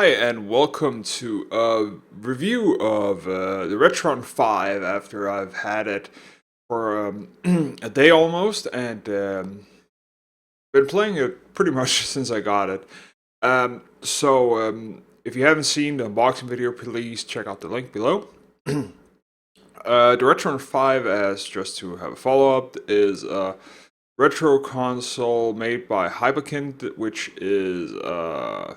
Hi, and welcome to a review of the RetroN5 after I've had it for a day almost, and been playing it pretty much since I got it. If you haven't seen the unboxing video, please check out the link below. The RetroN5, as just to have a follow-up, is a retro console made by Hyperkin, which is a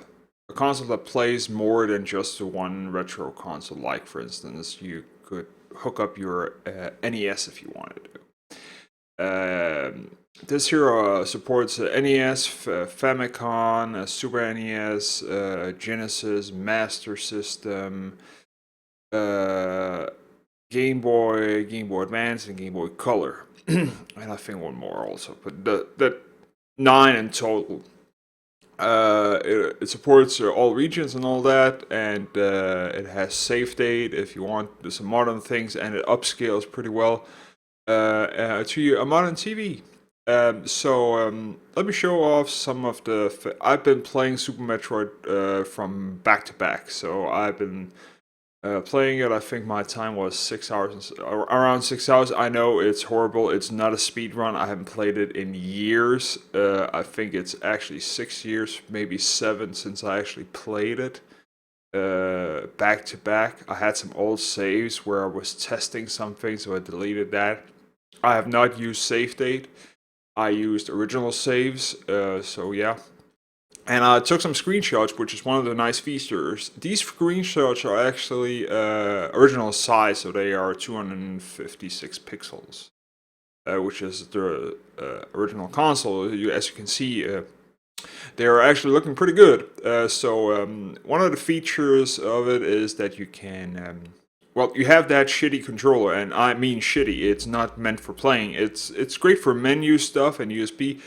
console that plays more than just the one retro console. Like, for instance, you could hook up your NES if you wanted to. This here supports NES, Famicom, Super NES, Genesis, Master System, uh, Game Boy, Game Boy Advance, and Game Boy Color. And I think one more also, but the 9 in total. It supports all regions and all that, and it has save date if you want some modern things, and it upscales pretty well to a modern TV. Let me show off some of the. I've been playing Super Metroid from back to back, so I've been playing it. I think my time was 6 hours, around 6 hours. I know it's horrible. It's not a speed run. I haven't played it in years. I think it's actually 6 years, maybe 7, since I actually played it back to back. I had some old saves where I was testing something, so I deleted that. I have not used save date. I used original saves. So yeah. And I took some screenshots, which is one of the nice features. These screenshots are actually original size, so they are 256 pixels, which is the original console. As you can see, they are actually looking pretty good. One of the features of it is that you can, well, you have that shitty controller, and I mean shitty. It's not meant for playing. It's great for menu stuff and USB.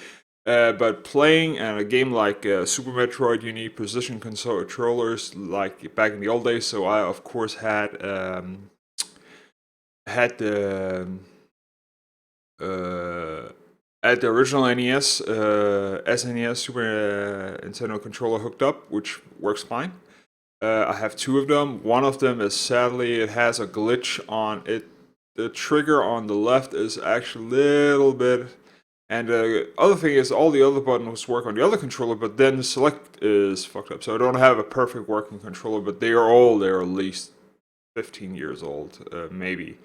But playing a game like Super Metroid, you need precision controllers like back in the old days. So I, of course, had the original NES, SNES, Super Nintendo controller hooked up, which works fine. I have two of them. One of them is, sadly, it has a glitch on it. The trigger on the left is actually a little bit. And the other thing is, all the other buttons work on the other controller, but then the select is fucked up. So I don't have a perfect working controller, but they're at least 15 years old, maybe.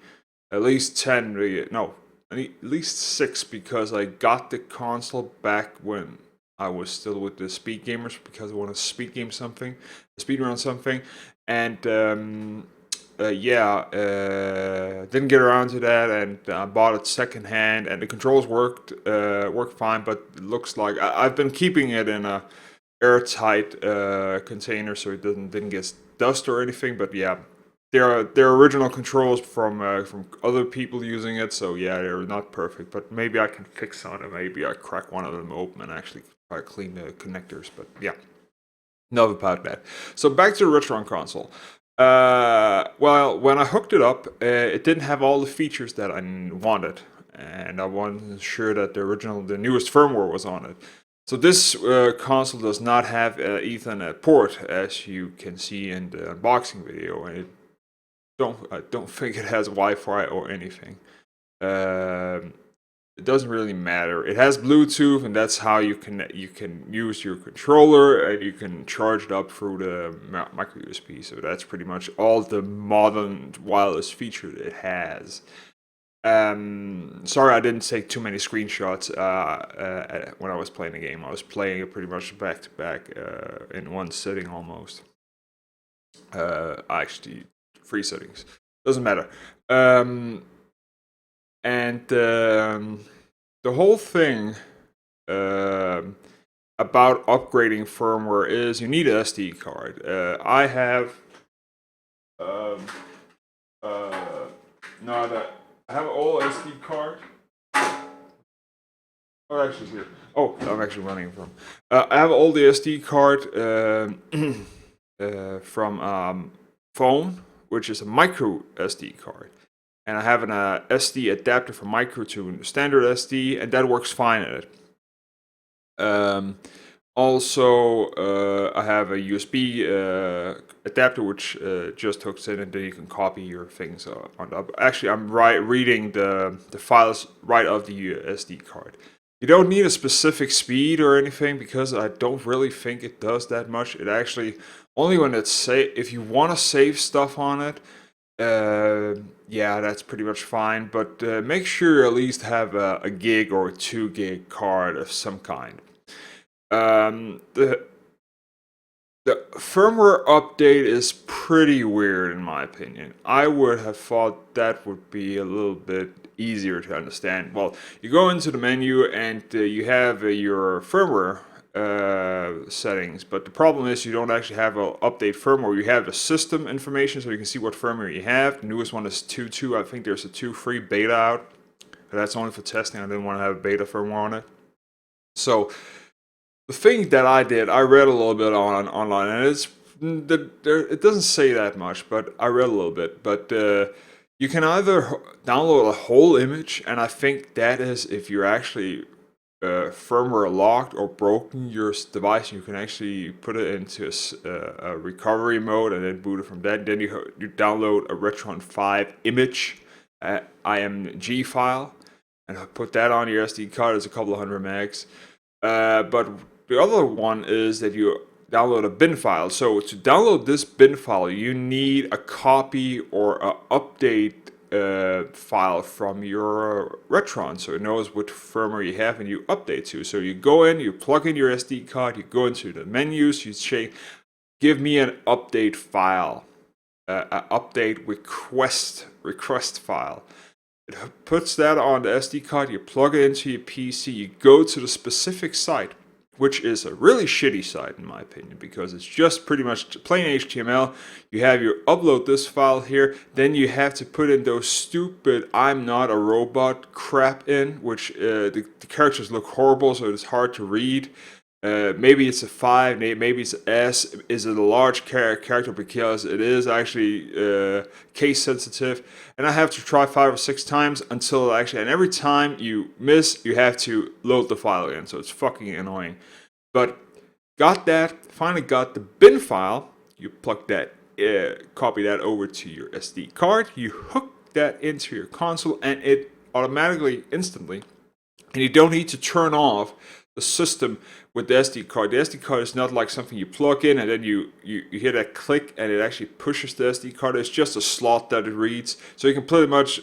At least 10, no, at least 6, because I got the console back when I was still with the speed gamers, because I wanted to speed run something. And didn't get around to that, and I bought it secondhand, and the controls worked fine, but it looks like I've been keeping it in a airtight container so it didn't get dust or anything. But yeah, they're original controls from other people using it, so yeah, they're not perfect, but maybe I can fix on it. Maybe I crack one of them open and actually try to clean the connectors. But yeah, enough about that. So back to the RetroN console. Well, when I hooked it up, it didn't have all the features that I wanted, and I wasn't sure that the newest firmware was on it. So this console does not have an Ethernet port, as you can see in the unboxing video, and I don't think it has Wi-Fi or anything. It doesn't really matter. It has Bluetooth, and that's how you can use your controller, and you can charge it up through the micro USB. So that's pretty much all the modern wireless features it has. Sorry, I didn't take too many screenshots when I was playing the game. I was playing it pretty much back to back in one sitting almost. Actually, 3 settings. Doesn't matter. The whole thing about upgrading firmware is you need an SD card. I have no, I have an old SD card. Oh, actually here. Oh, I'm actually running from. I have an old SD card from phone, which is a micro SD card. And I have an SD adapter from micro to standard SD, and that works fine at it. Also, I have a USB adapter which just hooks in, and then you can copy your things on top. Actually, I'm reading the files right off the SD card. You don't need a specific speed or anything because I don't really think it does that much. It actually only when it's if you want to save stuff on it. Yeah, that's pretty much fine. But make sure you at least have a gig or a 2 gig card of some kind. The firmware update is pretty weird in my opinion. I would have thought that would be a little bit easier to understand. Well, you go into the menu and you have your firmware settings, but the problem is you don't actually have an update firmware. You have the system information, so you can see what firmware you have. The newest one is 2.2. I think there's a 2.3 beta out. But that's only for testing. I didn't want to have a beta firmware on it. So the thing that I did, I read a little bit online, and it doesn't say that much, but I read a little bit. But you can either download a whole image, and I think that is if you're actually firmware locked or broken your device, you can actually put it into a recovery mode and then boot it from that. Then you download a RetroN5 image, IMG file, and put that on your SD card. It's a couple of hundred megs. But the other one is that you download a bin file. So to download this bin file, you need a copy or an update file from your RetroN, so it knows what firmware you have and you update to. So you go in, you plug in your SD card, you go into the menus, you say, give me an update file, an update request file. It puts that on the SD card, you plug it into your PC, you go to the specific site, which is a really shitty site in my opinion, because it's just pretty much plain HTML. You upload this file here, then you have to put in those stupid I'm not a robot crap in, which the characters look horrible, so it's hard to read. Maybe it's a 5, maybe it's an S. Is it a large character? Because it is actually case sensitive. And I have to try 5 or 6 times until and every time you miss, you have to load the file again. So it's fucking annoying. But finally got the bin file. You plug that, copy that over to your SD card. You hook that into your console and it automatically, instantly, and you don't need to turn off the system with the SD card. The SD card is not like something you plug in and then you hit a click and it actually pushes the SD card. It's just a slot that it reads. So you can pretty much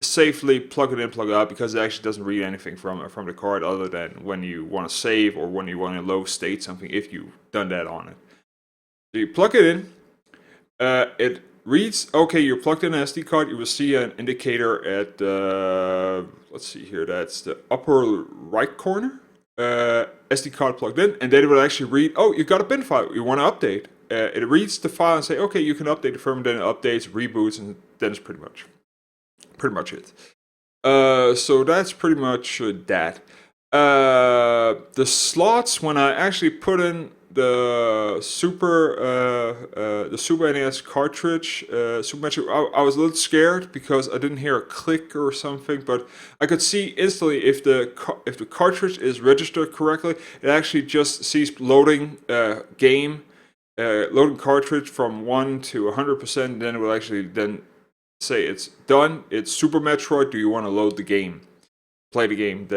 safely plug it in, plug it out, because it actually doesn't read anything from the card other than when you want to save or when you want to low state something, if you've done that on it. So you plug it in, it reads, okay, you're plugged in an SD card. You will see an indicator at let's see here, that's the upper right corner. SD card plugged in, and then it will actually read, oh, you got a bin file, you want to update. It reads the file and say, okay, you can update the firmware, then it updates, reboots, and then it's pretty much it. So that's pretty much that. The slots, when I actually put in the Super NES cartridge, Super Metroid, I was a little scared because I didn't hear a click or something, but I could see instantly if the cartridge is registered correctly, it actually just sees loading loading cartridge from 1 to 100%, then it will actually then say it's done, it's Super Metroid, do you want to load the game? Play the game,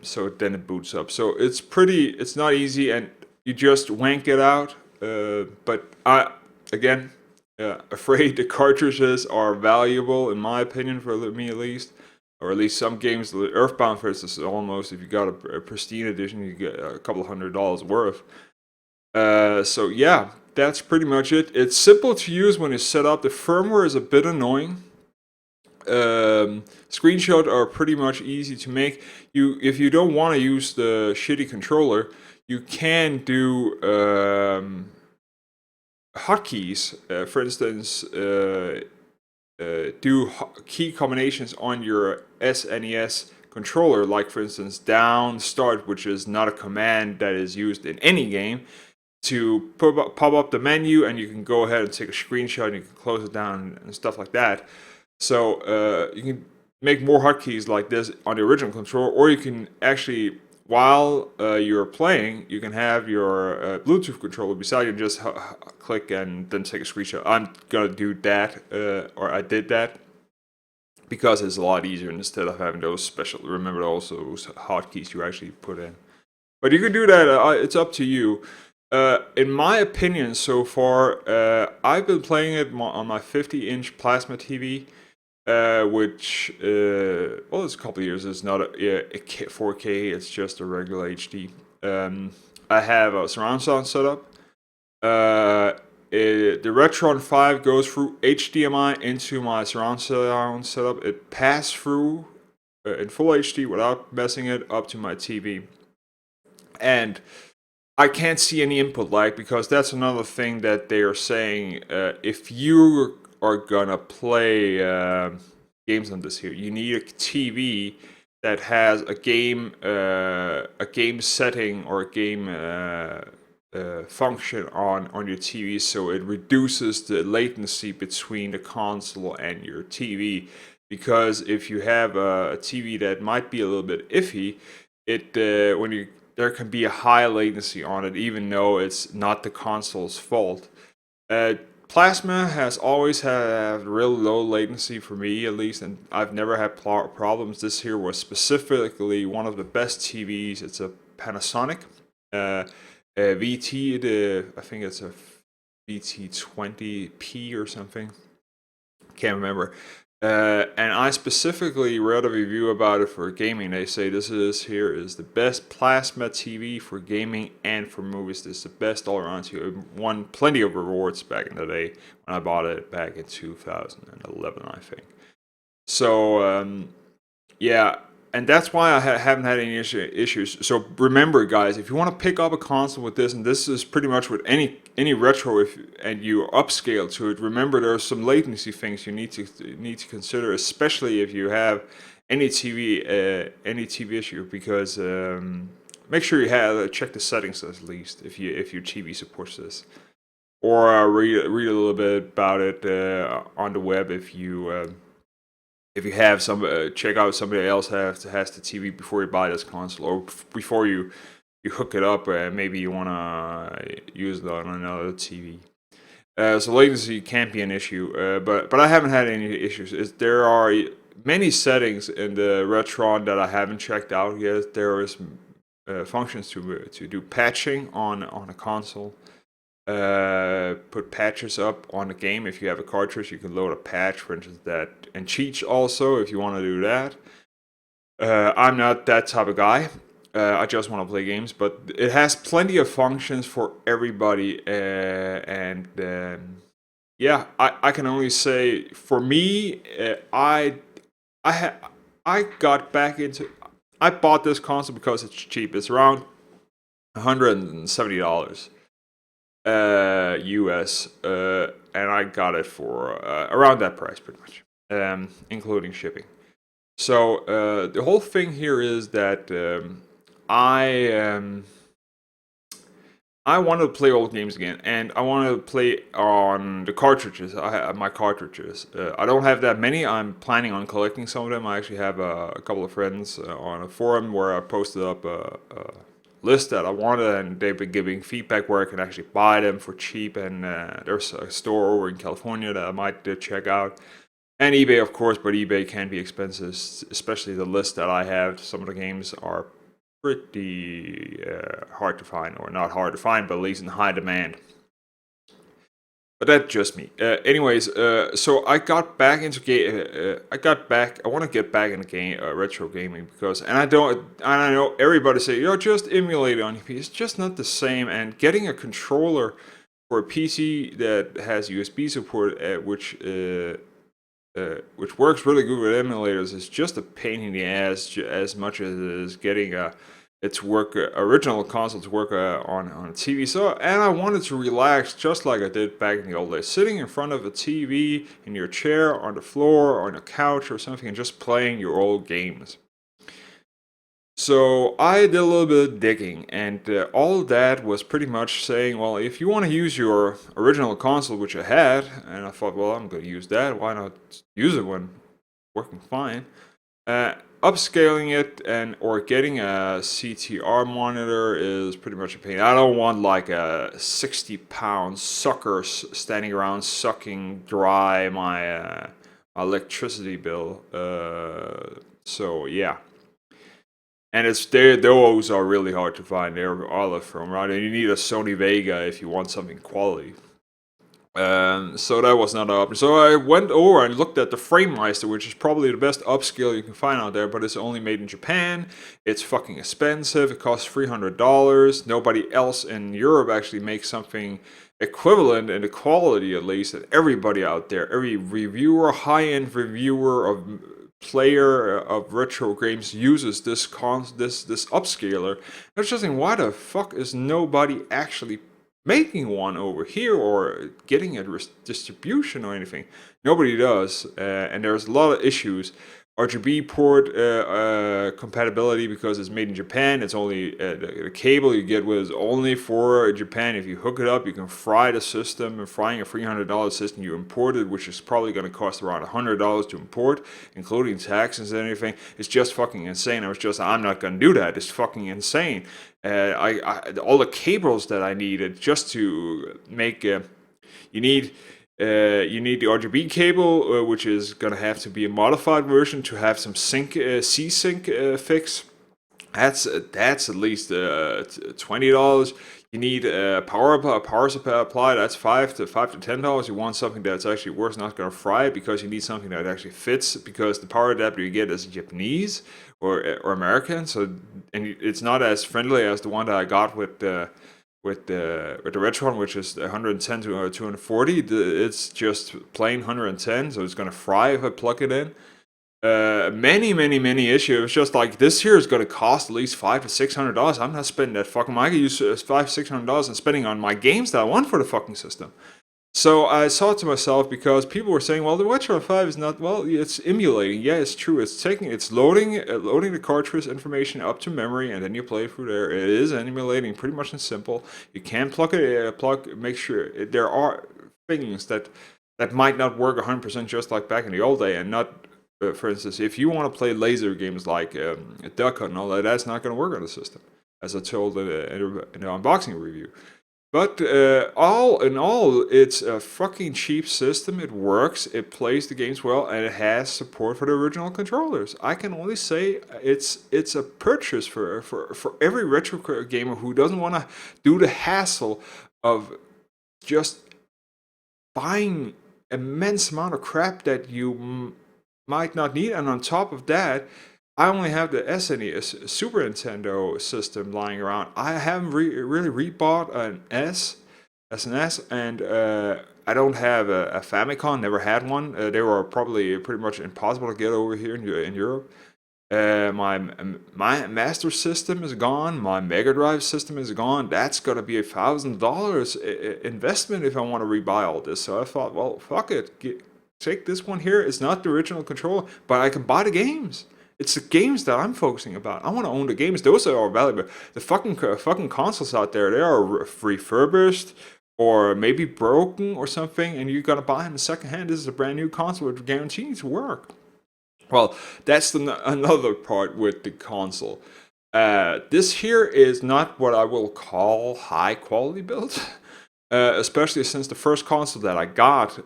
so then it boots up. So it's not easy, and you just wank it out. But afraid the cartridges are valuable, in my opinion, for me at least. Or at least some games, Earthbound for instance, almost, if you got a pristine edition, you get a couple $100 worth. So yeah, that's pretty much it. It's simple to use when you set up. The firmware is a bit annoying. Screenshots are pretty much easy to make. If you don't want to use the shitty controller, you can do hotkeys. For instance, do key combinations on your SNES controller, like for instance down start, which is not a command that is used in any game, to pop up the menu, and you can go ahead and take a screenshot and you can close it down and stuff like that. So you can make more hotkeys like this on the original controller, or you can actually, while you're playing, you can have your Bluetooth controller beside you and just click and then take a screenshot. I'm gonna do that, or I did that, because it's a lot easier instead of having those special. Remember also those hotkeys you actually put in. But you can do that. It's up to you. In my opinion, so far, I've been playing it on my 50-inch plasma TV, which, well, it's a couple of years. It's not a 4K. It's just a regular HD. I have a surround sound setup. The RetroN5 goes through HDMI into my surround sound setup. It passed through in full HD without messing it up to my TV. And I can't see any input lag, because that's another thing that they are saying. If you are gonna play games on this here, you need a TV that has a game setting or a game function on your TV, so it reduces the latency between the console and your TV. Because if you have a TV that might be a little bit iffy, there can be a high latency on it, even though it's not the console's fault. Plasma has always had really low latency for me, at least, and I've never had problems. This here was specifically one of the best TVs. It's a Panasonic VT. I think it's a VT20P or something. Can't remember. And I specifically read a review about it for gaming. They say this is the best plasma TV for gaming and for movies. This is the best all around. It won plenty of rewards back in the day when I bought it back in 2011, I think. So yeah, and that's why I haven't had any issues. So remember, guys, if you want to pick up a console with this, and this is pretty much with any retro, and you upscale to it, remember there are some latency things you need to consider, especially if you have any TV issue, because make sure you check the settings at least if your TV supports this, or read a little bit about it on the web if you have check out somebody else has the TV before you buy this console, or before you hook it up, and maybe you want to use it on another TV. So latency can't be an issue, but I haven't had any issues. There are many settings in the RetroN that I haven't checked out yet. There is functions to do patching on a console. Put patches up on the game. If you have a cartridge, you can load a patch, for instance, and cheats also if you want to do that. I'm not that type of guy. I just want to play games, but it has plenty of functions for everybody, and yeah, I can only say for me, I got back into. I bought this console because it's cheap. It's around $170. US, and I got it for around that price, pretty much, including shipping. So the whole thing here is that I wanted to play old games again, and I wanted to play on the cartridges. I have my cartridges. I don't have that many. I'm planning on collecting some of them. I actually have a couple of friends on a forum where I posted up a list that I wanted, and they've been giving feedback where I can actually buy them for cheap. And there's a store over in California that I might check out, and eBay, of course, but eBay can be expensive, especially the list that I have. Some of the games are pretty hard to find, or not hard to find, but at least in high demand. But that's just me. Anyways, so I got back into I want to get back into retro gaming, because, and I know everybody say, just emulate it on your PC. It's just not the same. And getting a controller for a PC that has USB support, which works really good with emulators, is just a pain in the ass, as much as it is getting original console to work on a TV. So, and I wanted to relax just like I did back in the old days, sitting in front of a TV, in your chair, on the floor, on a couch or something, and just playing your old games. So I did a little bit of digging, and all of that was pretty much saying, well, if you want to use your original console, which I had, and I thought, well, I'm going to use that, why not use it when working fine? Upscaling it and or getting a CTR monitor is pretty much a pain. I don't want like a 60-pound sucker standing around sucking dry my electricity bill. So yeah, and those are really hard to find. They're all from right. And you need a Sony Vega if you want something quality. So that was not an option. So I went over and looked at the FrameMeister, which is probably the best upscale you can find out there, but it's only made in Japan. It's fucking expensive. It costs $300. Nobody else in Europe actually makes something equivalent in the quality, at least, that everybody out there, every reviewer, high-end reviewer of player of retro games uses this upscaler. I was just thinking, why the fuck is nobody actually making one over here or getting a distribution or anything? Nobody does, and there's a lot of issues. RGB port compatibility, because it's made in Japan. It's only the cable you get with is only for Japan. If you hook it up, you can fry the system. And frying a $300 system you imported, which is probably going to cost around $100 to import, including taxes and everything, it's just fucking insane. I'm not going to do that. It's fucking insane. All the cables that I needed just to make you need the RGB cable, which is going to have to be a modified version to have some C-Sync fix. That's at least $20. You need a power supply apply. That's $5 to $10. You want something that's actually worth, not going to fry it, because you need something that actually fits. Because the power adapter you get is Japanese or American, so and it's not as friendly as the one that I got with the RetroN, which is 110 to 240. It's just plain 110, so it's gonna fry if I plug it in. Many issues. It's just like, this here is gonna cost at least $500 to $600. I'm not spending that fucking money. I could use $500 to $600 and spending on my games that I want for the fucking system. So I thought to myself, because people were saying, well, the RetroN5 is not, well, it's emulating. Yeah, it's true. It's loading the cartridge information up to memory, and then you play through there. It is emulating, pretty much and simple. You can make sure there are things that might not work 100% just like back in the old day, and not, for instance, if you want to play laser games like Duck Hunt and all that, that's not going to work on the system, as I told in the unboxing review. But all in all, it's a fucking cheap system. It works, it plays the games well, and it has support for the original controllers. I can only say it's a purchase for every retro gamer who doesn't want to do the hassle of just buying immense amount of crap that you might not need. And on top of that, I only have the SNES, Super Nintendo system lying around. I haven't really rebought an SNES, and I don't have a Famicom, never had one. They were probably pretty much impossible to get over here in Europe. My Master System is gone. My Mega Drive system is gone. That's gonna be $1,000 investment if I want to rebuy all this. So I thought, well, fuck it. Take this one here. It's not the original controller, but I can buy the games. It's the games that I'm focusing about. I want to own the games. Those are valuable. The fucking consoles out there, they are refurbished or maybe broken or something, and you gotta buy them secondhand. This is a brand new console with guaranteed to work. Well, that's another part with the console. This here is not what I will call high quality build, especially since the first console that I got,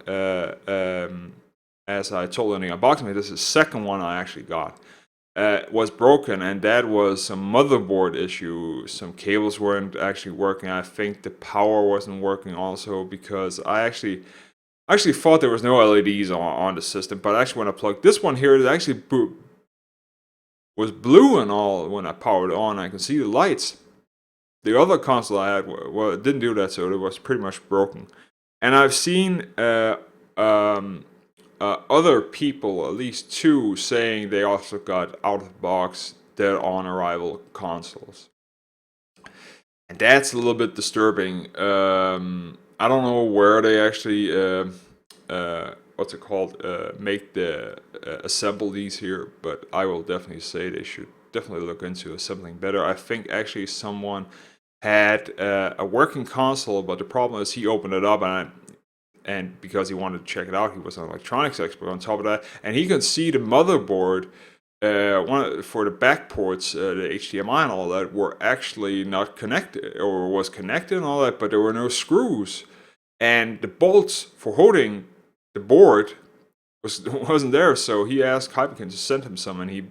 as I told in the unboxing, this is the second one I actually got, was broken, and that was some motherboard issue. Some cables weren't actually working. I think the power wasn't working also, because I actually thought there was no LEDs on the system, but actually when I plugged this one here, it actually was blue and all when I powered it on. I can see the lights. The other console I had, well, it didn't do that, so it was pretty much broken. And I've seen other people, at least two, saying they also got out-of-box, dead-on-arrival consoles. And that's a little bit disturbing. I don't know where they actually, what's it called, assemble these here, but I will definitely say they should definitely look into assembling better. I think actually someone had a working console, but the problem is he opened it up, and because he wanted to check it out, he was an electronics expert on top of that, and he could see the motherboard for the back ports, the HDMI and all that were actually not connected, or was connected and all that, but there were no screws, and the bolts for holding the board wasn't there. So he asked Hyperkin to send him some, and he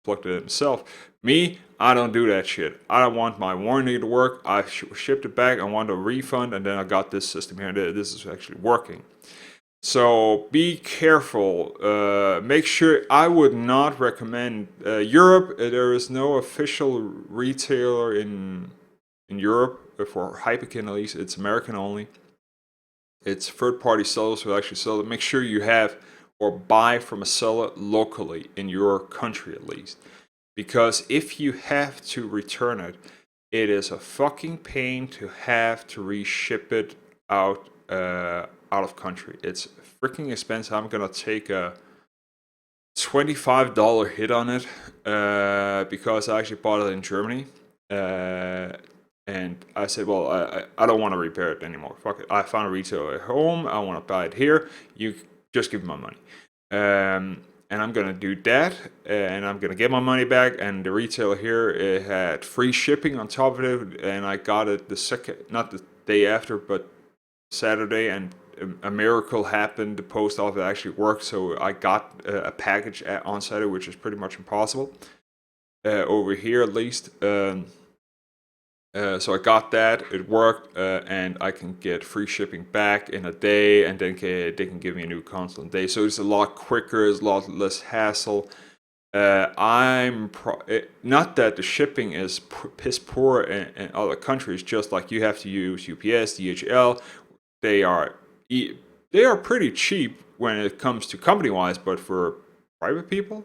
plugged it himself. Me, I don't do that shit. I don't want my warranty to work. I shipped it back. I want a refund, and then I got this system here. This is actually working. So be careful. Make sure. I would not recommend Europe. There is no official retailer in Europe for Hyperkin, at least. It's American only. It's third-party sellers who actually sell it. Make sure you have or buy from a seller locally in your country at least. Because if you have to return it, it is a fucking pain to have to reship it out of country. It's freaking expensive. I'm gonna take a $25 hit on it because I actually bought it in Germany. And I said, well, I don't want to repair it anymore. Fuck it. I found a retailer at home. I want to buy it here. You just give me my money. And I'm going to do that. And I'm going to get my money back. And the retailer here had free shipping on top of it. And I got it not the day after, but Saturday. And a miracle happened. The post office actually worked. So I got a package on Saturday, which is pretty much impossible. Over here, at least. So I got that, it worked, and I can get free shipping back in a day, and then they can give me a new console in a day. So it's a lot quicker, it's a lot less hassle. Not that the shipping is piss poor in other countries, just like you have to use UPS, DHL. They are pretty cheap when it comes to company-wise, but for private people,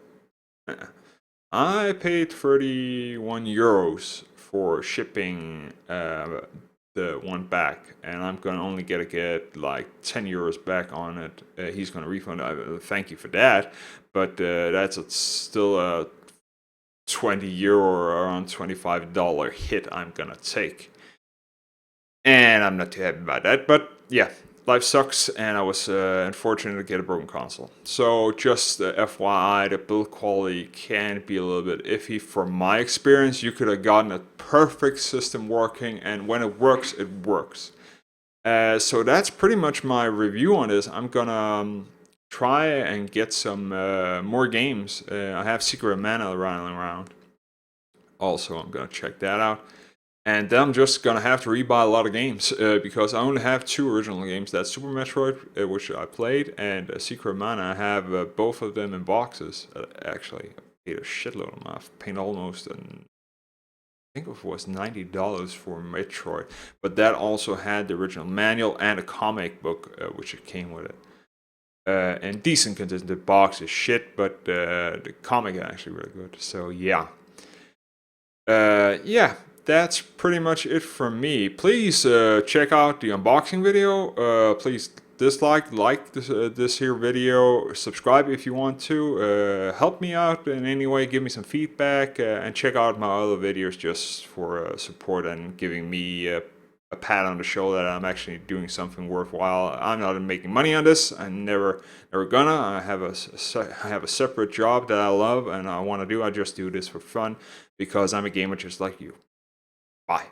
I paid 31 euros for shipping the one back, and I'm gonna only get like 10 euros back on it. He's gonna refund. Thank you for that, but that's still a 20 euro or around $25 hit I'm gonna take, and I'm not too happy about that. But yeah, life sucks, and I was unfortunate to get a broken console. So just FYI, the build quality can be a little bit iffy. From my experience, you could have gotten a perfect system working, and when it works, it works. So that's pretty much my review on this. I'm gonna try and get some more games. I have Secret of Mana running around. Also, I'm gonna check that out. And then I'm just gonna have to rebuy a lot of games because I only have 2 original games. That's Super Metroid, which I played, and Secret of Mana. I have both of them in boxes. Actually, I paid a shitload of them. I've paid almost, I think it was $90 for Metroid. But that also had the original manual and a comic book, which it came with it. And decent condition. The box is shit, but the comic is actually really good. So yeah. Yeah. That's pretty much it from me. Please check out the unboxing video. Please like this here video. Subscribe if you want to. Help me out in any way. Give me some feedback. And check out my other videos just for support and giving me a pat on the shoulder that I'm actually doing something worthwhile. I'm not making money on this. I'm never gonna. I have a separate job that I love and I want to do. I just do this for fun because I'm a gamer just like you. Bye.